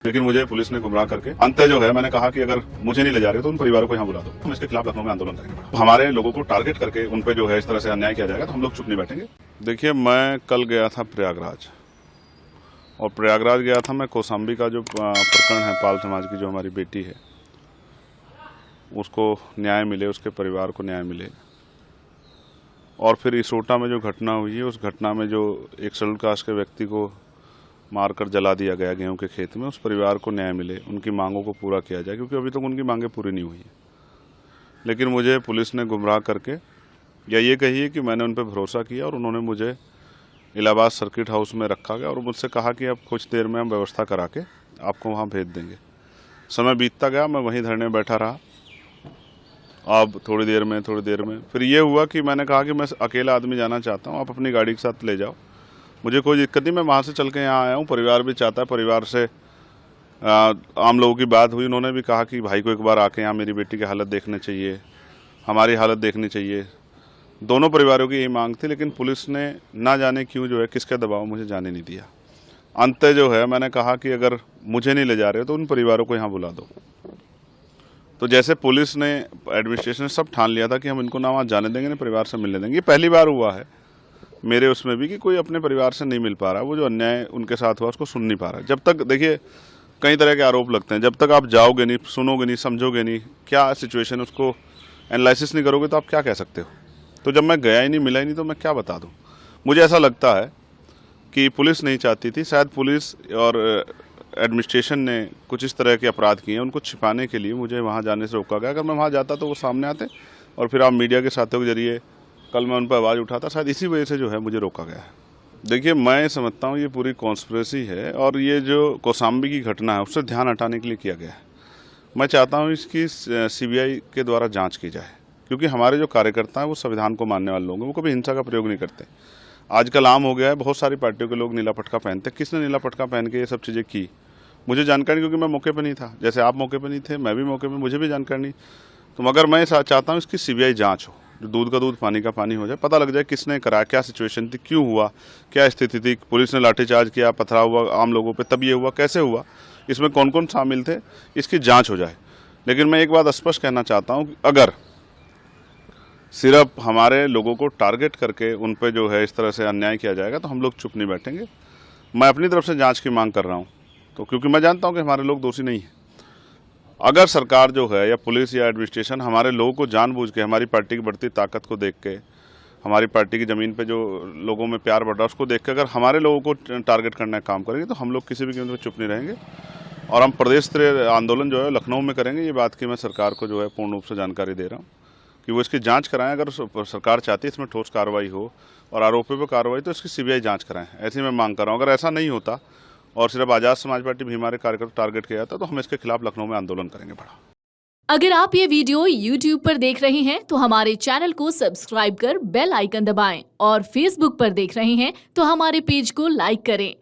लेकिन मुझे पुलिस ने गुमराह करके अंत जो है, मैंने कहा कि अगर मुझे नहीं ले जा रहे तो उन परिवारों को यहाँ बुला दो, हम इसके खिलाफ लखनऊ में आंदोलन करेंगे। हमारे लोगों को टारगेट करके उन पे जो है इस तरह से अन्याय किया जाएगा तो हम लोग चुप नहीं बैठेंगे। देखिए, मैं कल गया था प्रयागराज, और प्रयागराज गया था मैं कौशाम्बी का जो प्रकरण है, पाल समाज की जो हमारी बेटी है उसको न्याय मिले, उसके परिवार को न्याय मिले। और फिर इसोटा में जो घटना हुई है, उस घटना में जो एक शेड्यूल कास्ट के व्यक्ति को मारकर जला दिया गया गेहूं के खेत में, उस परिवार को न्याय मिले, उनकी मांगों को पूरा किया जाए, क्योंकि अभी तक उनकी मांगें पूरी नहीं हुई है। लेकिन मुझे पुलिस ने गुमराह करके, या ये कहिए कि मैंने उन पर भरोसा किया और उन्होंने मुझे इलाहाबाद सर्किट हाउस में रखा गया और मुझसे कहा कि अब कुछ देर में हम व्यवस्था करा के आपको वहाँ भेज देंगे। समय बीतता गया, मैं वहीं धरने में बैठा रहा। अब थोड़ी देर में फिर ये हुआ कि मैंने कहा कि मैं अकेला आदमी जाना चाहता हूँ, आप अपनी गाड़ी के साथ ले जाओ, मुझे कोई दिक्कत नहीं, मैं वहाँ से चल के यहाँ आया हूँ। परिवार भी चाहता है, परिवार से आम लोगों की बात हुई, उन्होंने भी कहा कि भाई को एक बार आके यहाँ मेरी बेटी की हालत देखनी चाहिए, हमारी हालत देखनी चाहिए। दोनों परिवारों की यही मांग थी, लेकिन पुलिस ने ना जाने क्यों जो है, किसके दबाव मुझे जाने नहीं दिया। अंत जो है, मैंने कहा कि अगर मुझे नहीं ले जा रहे तो उन परिवारों को यहाँ बुला दो। तो जैसे पुलिस ने, एडमिनिस्ट्रेशन ने सब ठान लिया था कि हम इनको ना वहाँ जाने देंगे, ना परिवार से मिलने देंगे। ये पहली बार हुआ है मेरे उसमें भी कि कोई अपने परिवार से नहीं मिल पा रहा, वो जो अन्याय उनके साथ हुआ उसको सुन नहीं पा रहा। जब तक, देखिए, कई तरह के आरोप लगते हैं, जब तक आप जाओगे नहीं, सुनोगे नहीं, समझोगे नहीं क्या सिचुएशन, उसको एनालिसिस नहीं करोगे तो आप क्या कह सकते हो। तो जब मैं गया ही नहीं, मिला ही नहीं, तो मैं क्या बता दूँ। मुझे ऐसा लगता है कि पुलिस नहीं चाहती थी, शायद पुलिस और एडमिनिस्ट्रेशन ने कुछ इस तरह के अपराध किए हैं, उनको छिपाने के लिए मुझे वहाँ जाने से रोका गया। अगर मैं वहाँ जाता तो वो सामने आते और फिर आप मीडिया के साथियों के जरिए कल मैं उन पर आवाज़ उठाता, शायद इसी वजह से जो है मुझे रोका गया है। देखिए, मैं समझता हूँ ये पूरी कॉन्स्पिरेसी है, और ये जो कौशाम्बी की घटना है उससे ध्यान हटाने के लिए किया गया है। मैं चाहता हूँ इसकी सीबीआई के द्वारा जांच की जाए, क्योंकि हमारे जो कार्यकर्ता हैं वो संविधान को मानने वाले लोग हैं, वो कभी हिंसा का प्रयोग नहीं करते। आजकल आम हो गया है, बहुत सारी पार्टियों के लोग नीला पटका पहनते। किसने नीला पटका पहन के ये सब चीज़ें की, मुझे जानकारी, क्योंकि मैं मौके पर नहीं था। जैसे आप मौके पर नहीं थे, मैं भी मौके पर, मुझे भी जानकारी नहीं। तो मगर मैं चाहता हूँ इसकी सीबीआई जाँच हो, जो दूध का दूध पानी का पानी हो जाए, पता लग जाए किसने कराया, क्या सिचुएशन थी, क्यों हुआ, क्या स्थिति थी, पुलिस ने लाठीचार्ज किया, पथराव हुआ आम लोगों पे, तब ये हुआ, कैसे हुआ, इसमें कौन कौन शामिल थे, इसकी जांच हो जाए। लेकिन मैं एक बात स्पष्ट कहना चाहता हूं कि अगर सिर्फ हमारे लोगों को टारगेट करके उन पे जो है इस तरह से अन्याय किया जाएगा तो हम लोग चुप नहीं बैठेंगे। मैं अपनी तरफ से जाँच की मांग कर रहा हूँ, तो क्योंकि मैं जानता हूँ कि हमारे लोग दोषी नहीं हैं। अगर सरकार जो है, या पुलिस या एडमिनिस्ट्रेशन, हमारे लोगों को जानबूझ के, हमारी पार्टी की बढ़ती ताकत को देख के, हमारी पार्टी की ज़मीन पे जो लोगों में प्यार बढ़ रहा है उसको देख के, अगर हमारे लोगों को टारगेट करने का काम करेंगे तो हम लोग किसी भी कीमत पर चुप नहीं रहेंगे, और हम प्रदेश स्तरीय आंदोलन जो है लखनऊ में करेंगे। ये बात की मैं सरकार को जो है पूर्ण रूप से जानकारी दे रहा हूँ कि वो इसकी जाँच कराएँ। अगर सरकार चाहती है इसमें ठोस कार्रवाई हो और आरोपियों पर कार्रवाई, तो इसकी सीबीआई जाँच कराएँ, ऐसी मैं मांग कर रहा हूँ। अगर ऐसा नहीं होता और सिर्फ आज़ाद समाज पार्टी भी हमारे कार्यकर्ता टारगेट किया जाता तो हम इसके खिलाफ लखनऊ में आंदोलन करेंगे बड़ा। अगर आप ये वीडियो YouTube पर देख रहे हैं तो हमारे चैनल को सब्सक्राइब कर बेल आइकन दबाएं, और Facebook पर देख रहे हैं तो हमारे पेज को लाइक करें।